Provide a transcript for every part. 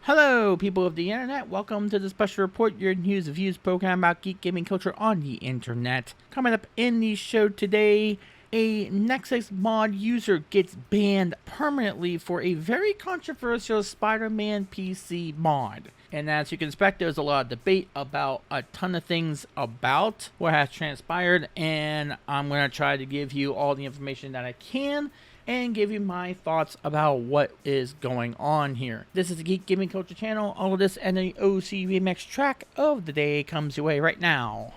Hello, people of the internet. Welcome to the special report, your news and views program about geek gaming culture on the internet. Coming up in the show today, a Nexus mod user gets banned permanently for a very controversial Spider-Man PC mod. And as you can expect, there's a lot of debate about a ton of things about what has transpired, and I'm going to try to give you all the information that I can and give you my thoughts about what is going on here. This is the Geek Gaming Culture channel. All of this and the OCRemix Track of the day comes your way right now.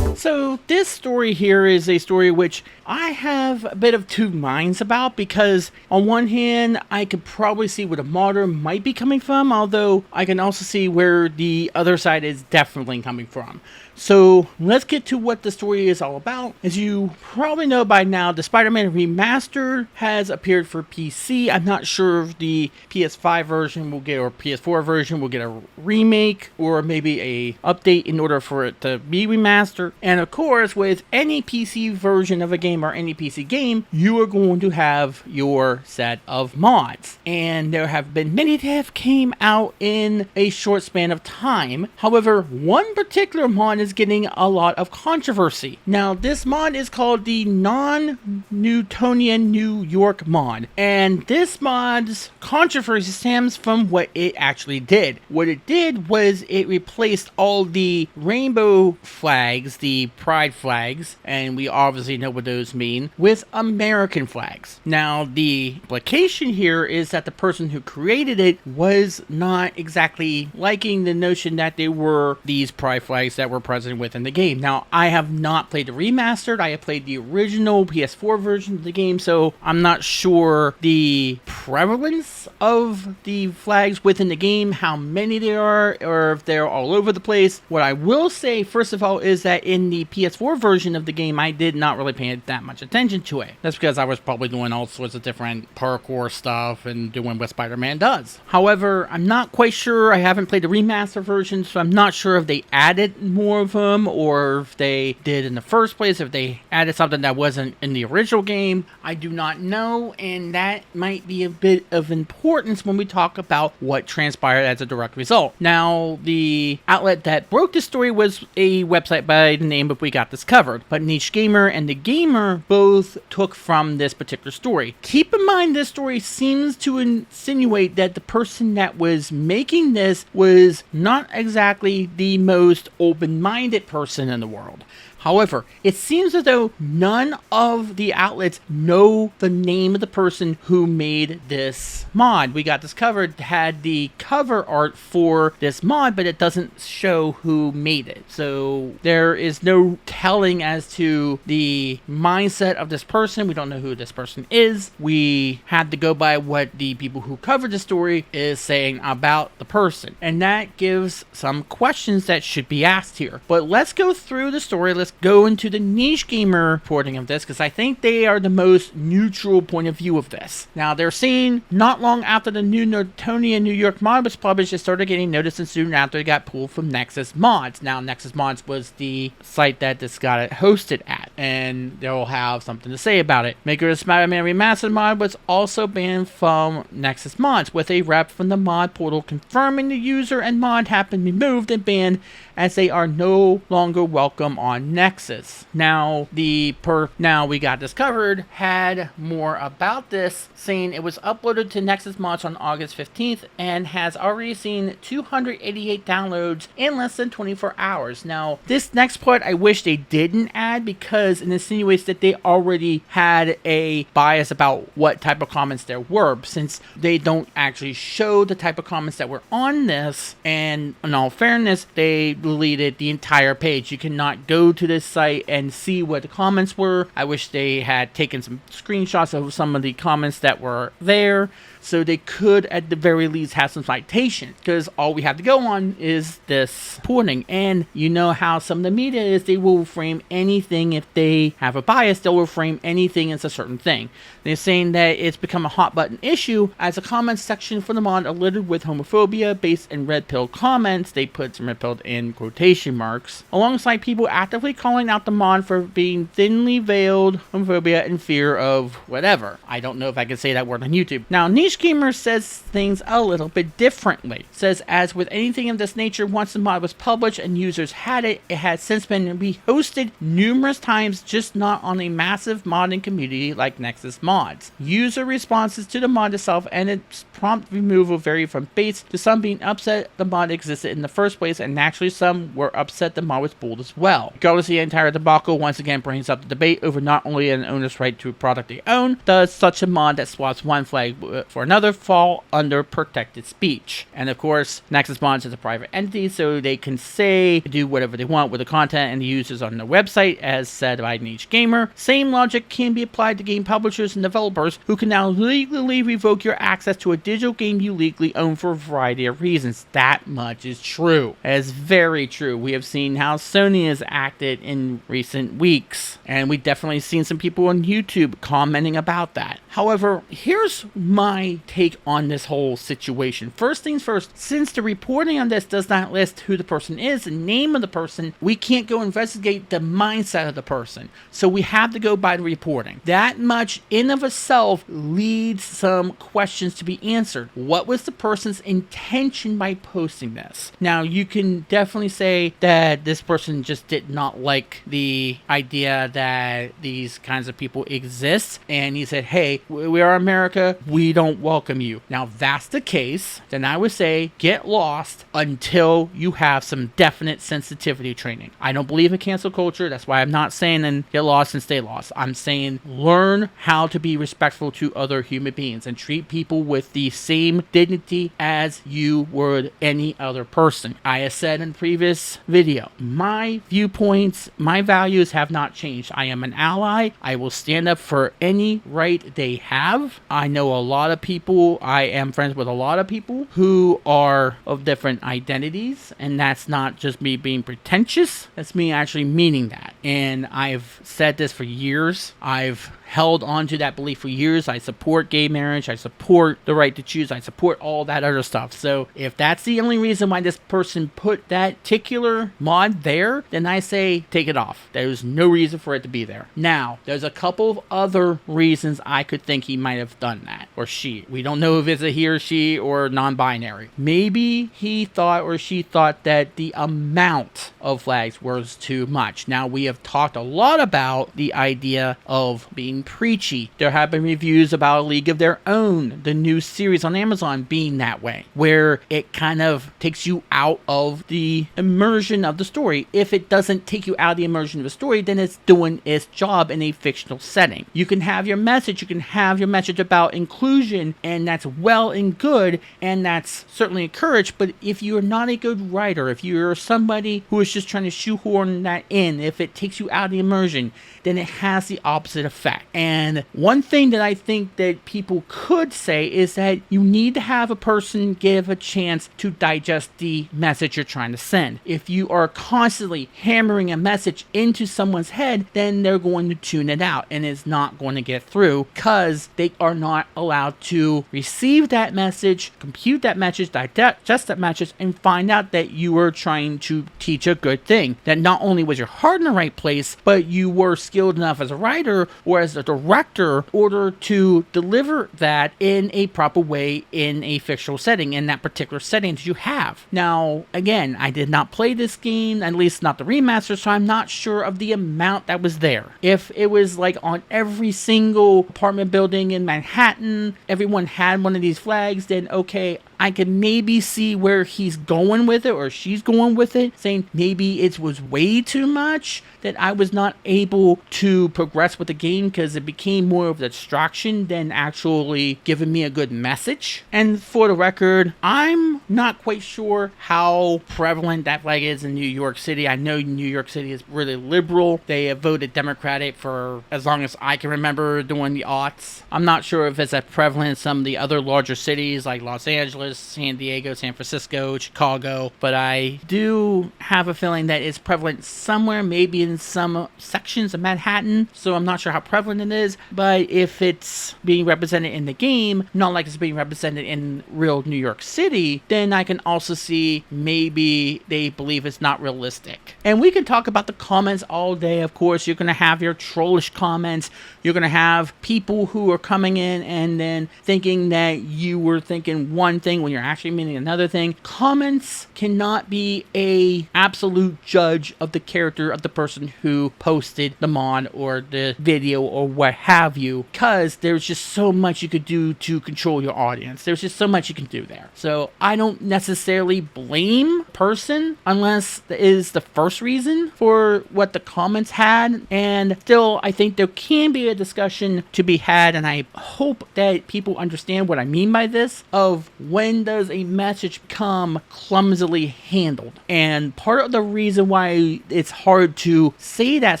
So this story here is a story which I have a bit of two minds about, because on one hand I could probably see where the modder might be coming from, although I can also see where the other side is definitely coming from. So let's get to what the story is all about. As you probably know by now, the Spider-Man Remastered has appeared for PC. I'm not sure if the PS5 version will get, or PS4 version will get a remake, or maybe a update in order for it to be remastered. And of course, with any PC version of a game or any PC game, you are going to have your set of mods. And there have been many that have came out in a short span of time. However, one particular mod is getting a lot of controversy. Now, this mod is called the non-Newtonian New York mod. And this mod's controversy stems from what it actually did. What it did was it replaced all the rainbow flags, the pride flags, and we obviously know what those mean, with American flags. Now, the implication here is that the person who created it was not exactly liking the notion that they were these pride flags that were present within the game. Now, I have not played the remastered. I have played the original PS4 version of the game, so I'm not sure the prevalence of the flags within the game, how many there are, or if they're all over the place. What I will say, first of all, is that in the PS4 version of the game, I did not really pay that much attention to it. That's because I was probably doing all sorts of different parkour stuff and doing what Spider-Man does. However, I'm not quite sure. I haven't played the remaster version, so I'm not sure if they added more of them, or if they did in the first place, if they added something that wasn't in the original game. I do not know, and that might be a bit of importance when we talk about what transpired as a direct result. Now, the outlet that broke this story was a website by the name of We Got This Covered, but Niche Gamer and The Gamer both took from this particular story. Keep in mind, this story seems to insinuate that the person that was making this was not exactly the most open-minded person in the world. However, it seems as though none of the outlets know the name of the person who made this mod. We Got This Covered had the cover art for this mod, but it doesn't show who made it. So there is no telling as to the mindset of this person. We don't know who this person is. We had to go by what the people who covered the story is saying about the person. And that gives some questions that should be asked here. But let's go through the story. Let's go into the Niche Gamer reporting of this, because I think they are the most neutral point of view of this. Now, they're saying not long after the new Newtonian New York mod was published, it started getting noticed, and soon after it got pulled from Nexus Mods. Now, Nexus Mods was the site that this got it hosted at, and they'll have something to say about it. Maker of Spider-Man Remastered mod was also banned from Nexus Mods, with a rep from the mod portal confirming the user and mod have been removed and banned as they are no longer welcome on Nexus. Now, We Got This Covered had more about this, saying it was uploaded to Nexus Mods on August 15th and has already seen 288 downloads in less than 24 hours. Now, this next part I wish they didn't add, because it insinuates that they already had a bias about what type of comments there were, since they don't actually show the type of comments that were on this, and in all fairness, they deleted the entire page. You cannot go to this site and see what the comments were. I wish they had taken some screenshots of some of the comments that were there, so they could at the very least have some citation, because all we have to go on is this reporting. And you know how some of the media is, they will frame anything. If they have a bias, they will frame anything as a certain thing. They're saying that it's become a hot button issue as the comments section for the mod are littered with homophobia based in red pill comments. They put some red pill in quotation marks, alongside people actively calling out the mod for being thinly veiled homophobia and fear of whatever. I don't know if I can say that word on YouTube. Now, Niche Gamer says things a little bit differently. Says, as with anything of this nature, once the mod was published and users had it, it has since been rehosted numerous times, just not on a massive modding community like Nexus Mods. User responses to the mod itself and its prompt removal vary from base to some being upset the mod existed in the first place, and naturally some were upset the mod was pulled as well. Regardless, the entire debacle once again brings up the debate over not only an owner's right to a product they own, does such a mod that swaps one flag for another fall under protected speech. And of course, Nexus Mods is a private entity, so they can say, do whatever they want with the content and the users on their website, as said by Niche Gamer. Same logic can be applied to game publishers and developers who can now legally revoke your access to a digital game you legally own for a variety of reasons. That much is true. That is very true. We have seen how Sony has acted in recent weeks, and we've definitely seen some people on YouTube commenting about that. However, here's my take on this whole situation. First things first, since the reporting on this does not list who the person is, the name of the person, we can't go investigate the mindset of the person. So we have to go by the reporting. That much in of itself leads some questions to be answered. What was the person's intention by posting this? Now, you can definitely say that this person just did not like the idea that these kinds of people exist, and he said, hey, we are America, we don't welcome you. Now, if that's the case, then I would say get lost until you have some definite sensitivity training. I don't believe in cancel culture. That's why I'm not saying then get lost and stay lost. I'm saying learn how to be respectful to other human beings and treat people with the same dignity as you would any other person. I have said in previous video, my viewpoints, my values have not changed. I am an ally. I will stand up for any right they have. I know a lot of people, I am friends with a lot of people who are of different identities, and that's not just me being pretentious, that's me actually meaning that. And I've said this for years. I've held on to that belief for years. I support gay marriage. I support the right to choose. I support all that other stuff. So if that's the only reason why this person put that particular mod there, then I say take it off. There's no reason for it to be there. Now, there's a couple of other reasons I could think he might have done that, or she. We don't know if it's a he or she or non-binary. Maybe he thought or she thought that the amount of flags was too much. Now, we have talked a lot about the idea of being preachy. There have been reviews about A League of Their Own, the new series on Amazon, being that way, where it kind of takes you out of the immersion of the story. If it doesn't take you out of the immersion of the story, then it's doing its job in a fictional setting. You can have your message, about inclusion, and that's well and good, and that's certainly encouraged, but if you're not a good writer, if you're somebody who is just trying to shoehorn that in, if it takes you out of the immersion, then it has the opposite effect. And one thing that I think that people could say is that you need to have a person give a chance to digest the message you're trying to send. If you are constantly hammering a message into someone's head, then they're going to tune it out and it's not going to get through because they are not allowed to receive that message, compute that message, digest that message, and find out that you were trying to teach a good thing. That not only was your heart in the right place, but you were skilled enough as a writer or as a director in order to deliver that in a proper way in a fictional setting, in that particular setting that you have. Now, again, I did not play this game, at least not the remaster, so I'm not sure of the amount that was there. If it was like on every single apartment building in Manhattan, everyone had one of these flags, then okay, I can maybe see where he's going with it or she's going with it, saying maybe it was way too much, that I was not able to progress with the game because it became more of a distraction than actually giving me a good message. And for the record, I'm not quite sure how prevalent that flag is in New York City. I know New York City is really liberal. They have voted Democratic for as long as I can remember during the aughts. I'm not sure if it's as prevalent in some of the other larger cities like Los Angeles Angeles, San Diego, San Francisco, Chicago, but I do have a feeling that it's prevalent somewhere, maybe in some sections of Manhattan, so I'm not sure how prevalent it is, but if it's being represented in the game, not like it's being represented in real New York City, then I can also see maybe they believe it's not realistic. And we can talk about the comments all day. Of course, you're going to have your trollish comments. You're going to have people who are coming in and then thinking that you were thinking one thing when you're actually meaning another thing. Comments cannot be a absolute judge of the character of the person who posted the mod or the video or what have you, because there's just so much you could do to control your audience. There's just so much you can do there. So I don't necessarily blame person unless that is the first reason for what the comments had. And still, I think there can be a discussion to be had, and I hope that people understand what I mean by this, of when does a message become clumsily handled. And part of the reason why it's hard to say that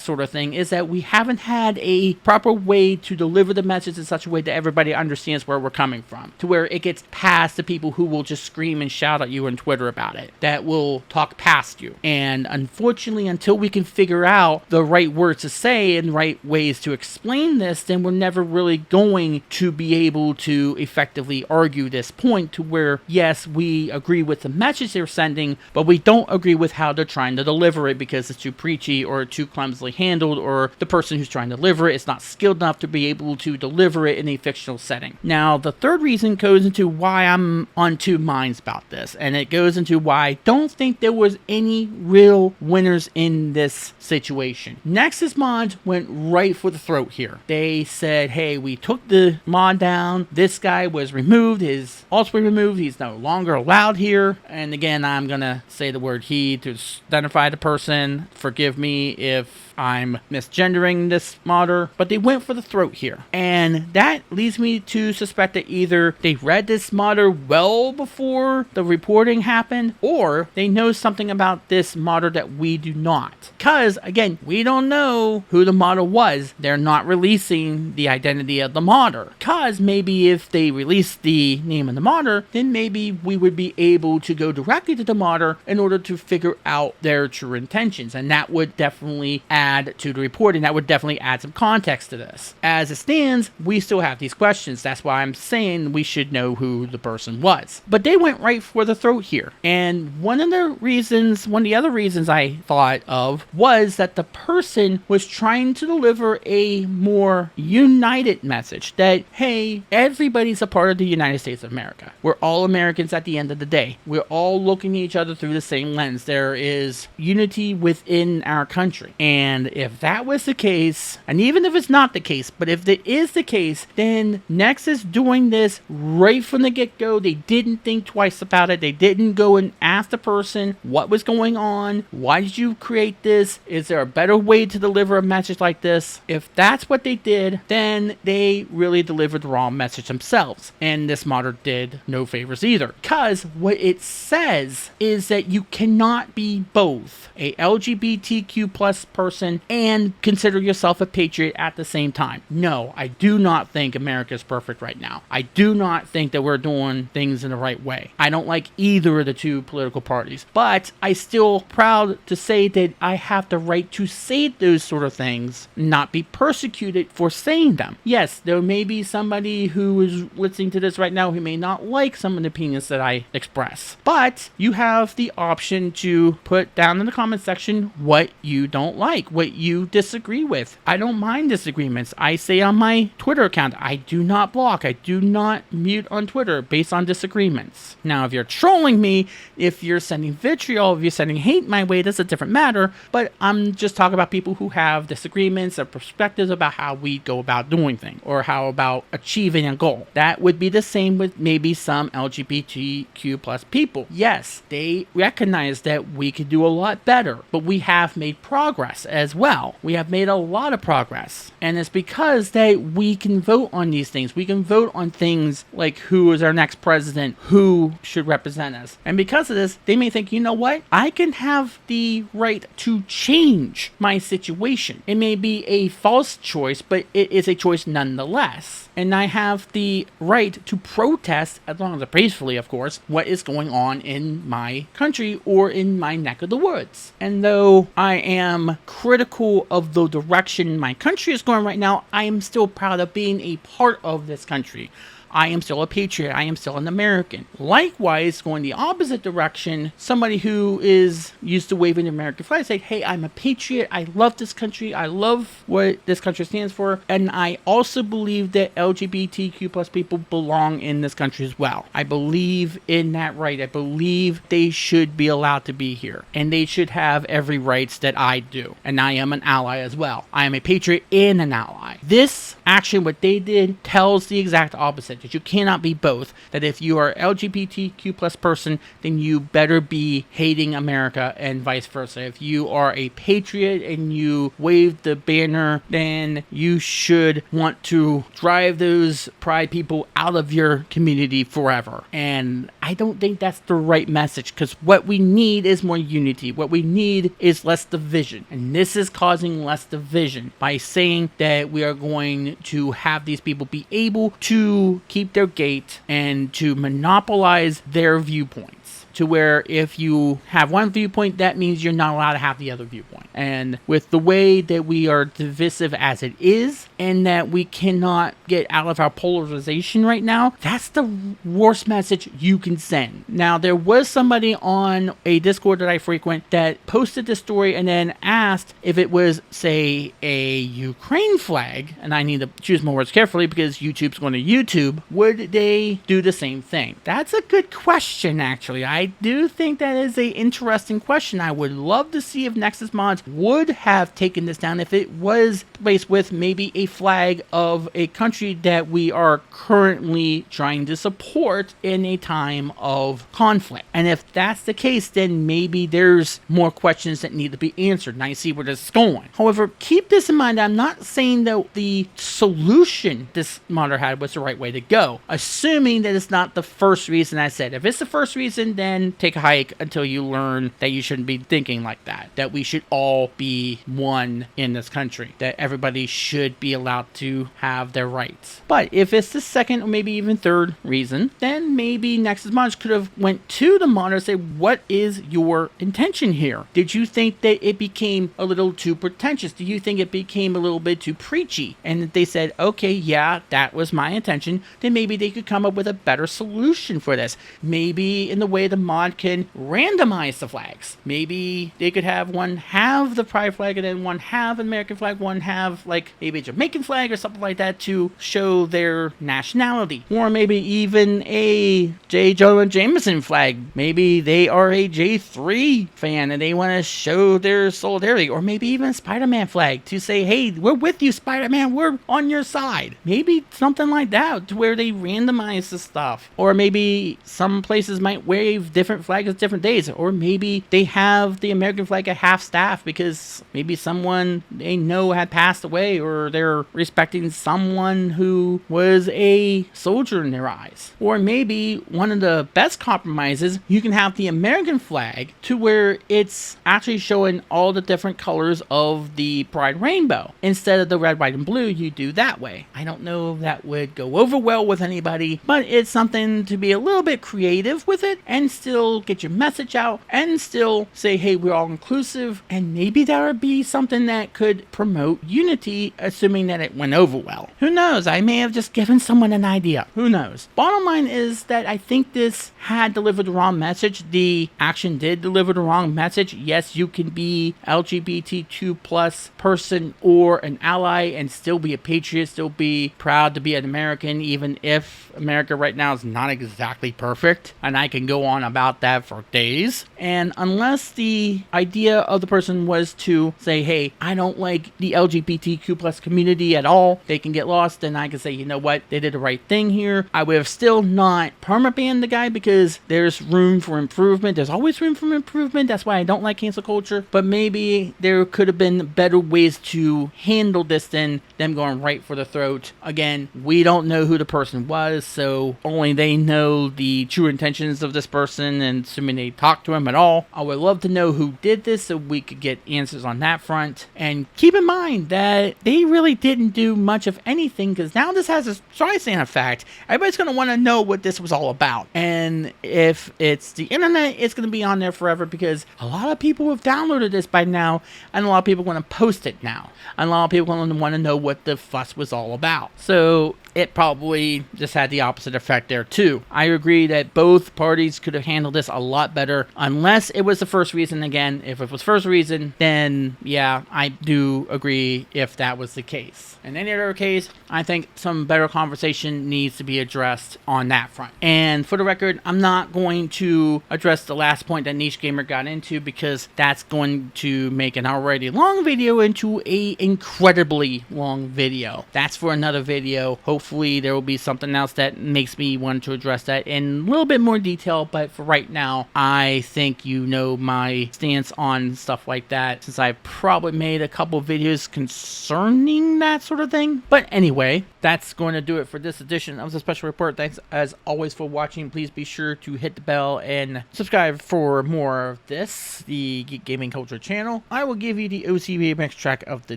sort of thing is that we haven't had a proper way to deliver the message in such a way that everybody understands where we're coming from, to where it gets past the people who will just scream and shout at you on Twitter about it, that will talk past you. And unfortunately, until we can figure out the right words to say and right ways to explain this, then we're never really going to be able to effectively argue this point to where, yes, we agree with the message they're sending, but we don't agree with how they're trying to deliver it because it's too preachy or too clumsily handled, or the person who's trying to deliver it is not skilled enough to be able to deliver it in a fictional setting. Now, the third reason goes into why I'm on two minds about this, and it goes into why I don't think there was any real winners in this situation. Nexus Mods went right for the throat here. They said, hey, we took the mod down, this guy was removed, his alts were removed, he's no longer allowed here. And again, I'm gonna say the word he to identify the person. Forgive me if I'm misgendering this modder, but they went for the throat here. And that leads me to suspect that either they read this modder well before the reporting happened, or they know something about this modder that we do not. Because, again, we don't know who the modder was. They're not releasing the identity of the modder. Because maybe if they released the name of the modder, then maybe we would be able to go directly to the modder in order to figure out their true intentions. And that would definitely add to the reporting. That would definitely add some context to this. As it stands, we still have these questions. That's why I'm saying we should know who the person was. But they went right for the throat here. And one of the other reasons I thought of was that the person was trying to deliver a more united message that, hey, everybody's a part of the United States of America. We're all Americans at the end of the day. We're all looking at each other through the same lens. There is unity within our country. And if that was the case, and even if it's not the case, but if it is the case, then Nexus doing this right from the get-go, they didn't think twice about it. They didn't go and ask the person what was going on. Why did you create this? Is there a better way to deliver a message like this? If that's what they did, then they really delivered the wrong message themselves. And this modder did no favors either. Because what it says is that you cannot be both a LGBTQ plus person and consider yourself a patriot at the same time. No, I do not think America is perfect right now. I do not think that we're doing things in the right way. I don't like either of the two political parties, but I still proud to say that I have the right to say those sort of things, not be persecuted for saying them. Yes, there may be somebody who is listening to this right now who may not like some of the opinions that I express, but you have the option to put down in the comment section what you don't like, what you disagree with. I don't mind disagreements. I say on my Twitter account, I do not block, I do not mute on Twitter based on disagreements. Now, if you're trolling me, if you're sending vitriol, if you're sending hate my way, that's a different matter, but I'm just talking about people who have disagreements or perspectives about how we go about doing things, or how about achieving a goal. That would be the same with maybe some LGBTQ plus people. Yes, they recognize that we could do a lot better, but we have made progress as well. We have made a lot of progress. And it's because that we can vote on these things. We can vote on things like who is our next president, who should represent us. And because of this, they may think, you know what? I can have the right to change my situation. It may be a false choice, but it is a choice nonetheless. And I have the right to protest as long long as peacefully, of course, what is going on in my country or in my neck of the woods. And though I am critical of the direction my country is going right now, I am still proud of being a part of this country. I am still a patriot. I am still an American. Likewise, going the opposite direction, somebody who is used to waving the American flag say, hey, I'm a patriot. I love this country. I love what this country stands for. And I also believe that LGBTQ plus people belong in this country as well. I believe in that right. I believe they should be allowed to be here. And they should have every rights that I do. And I am an ally as well. I am a patriot and an ally. This action, what they did, tells the exact opposite. That you cannot be both. That if you are LGBTQ plus person, then you better be hating America and vice versa. If you are a patriot and you wave the banner, then you should want to drive those pride people out of your community forever. And I don't think that's the right message, because what we need is more unity. What we need is less division. And this is causing less division by saying that we are going to have these people be able to keep their gate and to monopolize their viewpoints, to where if you have one viewpoint, that means you're not allowed to have the other viewpoint. And with the way that we are divisive as it is, and that we cannot get out of our polarization right now, that's the worst message you can send. Now, there was somebody on a Discord that I frequent that posted this story and then asked if it was, say, a Ukraine flag, and I need to choose my words carefully because YouTube's going to YouTube, would they do the same thing? That's a good question, actually. I do think that is an interesting question. I would love to see if Nexus Mods would have taken this down if it was placed with maybe a flag of a country that we are currently trying to support in a time of conflict. And if that's the case, then maybe there's more questions that need to be answered, and I see where this is going. However, keep this in mind. I'm not saying that the solution this modder had was the right way to go, assuming that it's not the first reason I said. If it's the first reason, then take a hike until you learn that you shouldn't be thinking like that, that we should all be one in this country, that everybody should be allowed to have their rights. But if it's the second or maybe even third reason, then maybe Nexus Mods could have went to the modder and say, what is your intention here? Did you think that it became a little too pretentious? Do you think it became a little bit too preachy? And if they said, okay, yeah, that was my intention, then maybe they could come up with a better solution for this. Maybe in the way the mod can randomize the flags. Maybe they could have one have the pride flag and then one have an American flag, one have like maybe a Jamaican flag or something like that to show their nationality. Or maybe even a J. Jonah Jameson flag. Maybe they are a J3 fan and they want to show their solidarity. Or maybe even a Spider-Man flag to say, hey, we're with you, Spider-Man, we're on your side. Maybe something like that to where they randomize the stuff. Or maybe some places might wave different flags at different days. Or maybe they have the American flag at half staff because maybe someone they know had passed away, or they're respecting someone who was a soldier in their eyes. Or maybe one of the best compromises, you can have the American flag to where it's actually showing all the different colors of the pride rainbow. Instead of the red, white, and blue, you do that way. I don't know if that would go over well with anybody, but it's something to be a little bit creative with it and still get your message out and still say, hey, we're all inclusive. And maybe that would be something that could promote unity, assuming that it went over well. Who knows? I may have just given someone an idea. Who knows? Bottom line is that I think this had delivered the wrong message. The action did deliver the wrong message. Yes, you can be LGBTQ plus person or an ally and still be a patriot, still be proud to be an American, even if America right now is not exactly perfect. And I can go on about that for days. And unless the idea of the person was to say, hey, I don't like the LGBTQ plus community at all, they can get lost, then I can say, you know what, they did the right thing here. I would have still not permabanned the guy because there's room for improvement. There's always room for improvement. That's why I don't like cancel culture. But maybe there could have been better ways to handle this than them going right for the throat. Again, we don't know who the person was, so only they know the true intentions of this person. person, and assuming they talked to him at all. I would love to know who did this so we could get answers on that front. And keep in mind that they really didn't do much of anything, because now this has a Streisand effect. Everybody's going to want to know what this was all about. And if it's the internet, it's going to be on there forever, because a lot of people have downloaded this by now, and a lot of people want to post it now. And a lot of people want to know what the fuss was all about. So it probably just had the opposite effect there too. I agree that both parties could have handled this a lot better, unless it was the first reason. Again, if it was first reason, then yeah, I do agree if that was the case. In any other case, I think some better conversation needs to be addressed on that front. And for the record, I'm not going to address the last point that Niche Gamer got into, because that's going to make an already long video into a incredibly long video. That's for another video. Hopefully there will be something else that makes me want to address that in a little bit more detail, but for right now, I think you know my stance on stuff like that, since I've probably made a couple videos concerning that sort of thing. But anyway, that's going to do it for this edition of the Special Report. Thanks as always for watching. Please be sure to hit the bell and subscribe for more of this, the Geek Gaming Culture channel. I will give you the OCRemix track of the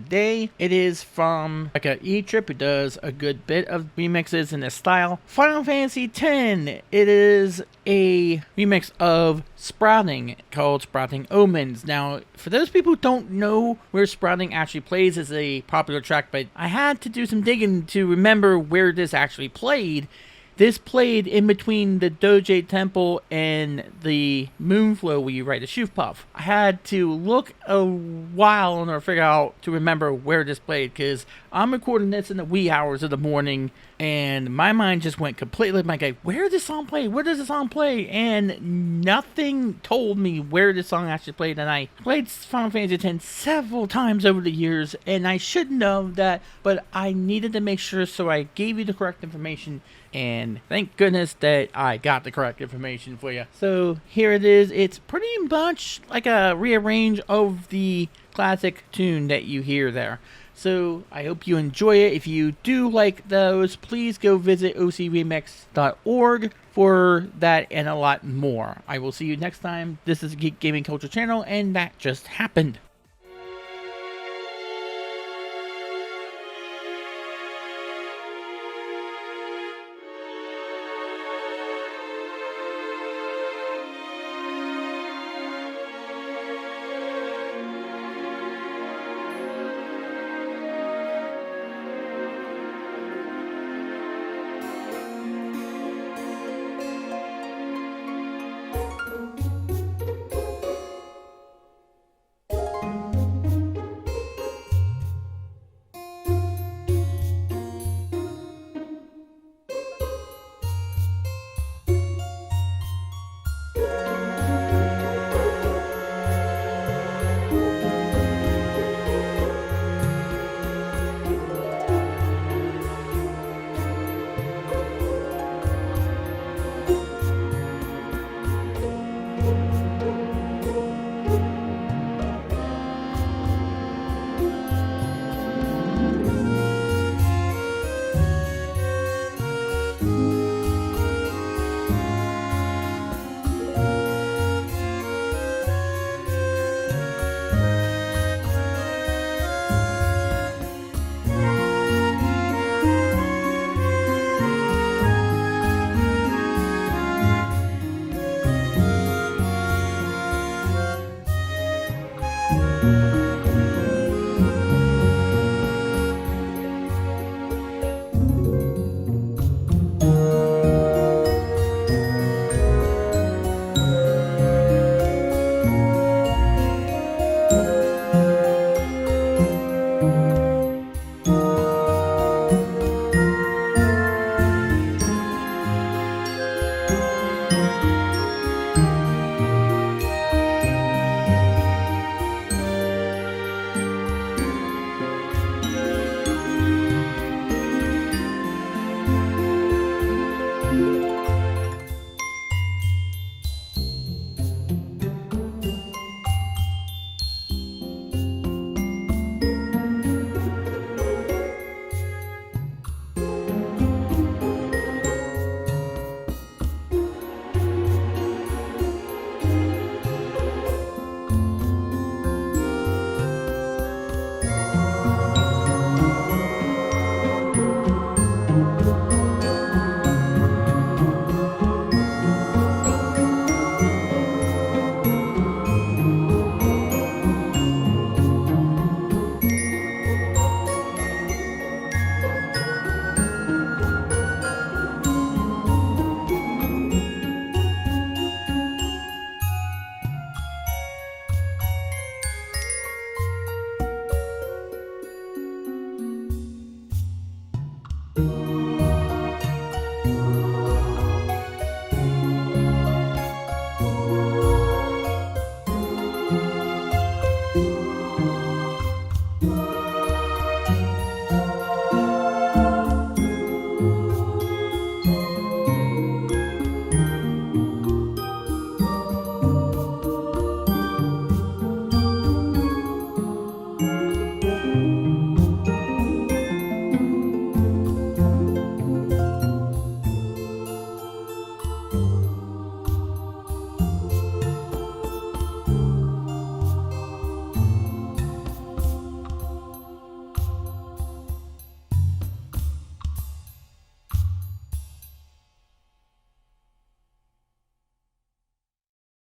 day. It is from Becca E-Trip, who does a good bit of remixes in this style. Final Fantasy X. It is a remix of Sprouting called Sprouting Omens. Now, for those people who don't know where Sprouting actually plays, is a popular track, but I had to do some digging to remember where this actually played. This played in between the Doge Temple and the Moonflow where you ride the Shoof Puff. I had to look a while in order to figure out to remember where this played, because I'm recording this in the wee hours of the morning, and my mind just went completely like, where did this song play? Where does this song play? And nothing told me where this song actually played. And I played Final Fantasy X several times over the years, and I should know that, but I needed to make sure, so I gave you the correct information. And thank goodness that I got the correct information for you. So here it is. It's pretty much like a rearrange of the classic tune that you hear there. So I hope you enjoy it. If you do like those, please go visit OCRemix.org for that and a lot more. I will see you next time. This is Geek Gaming Culture channel, and that just happened.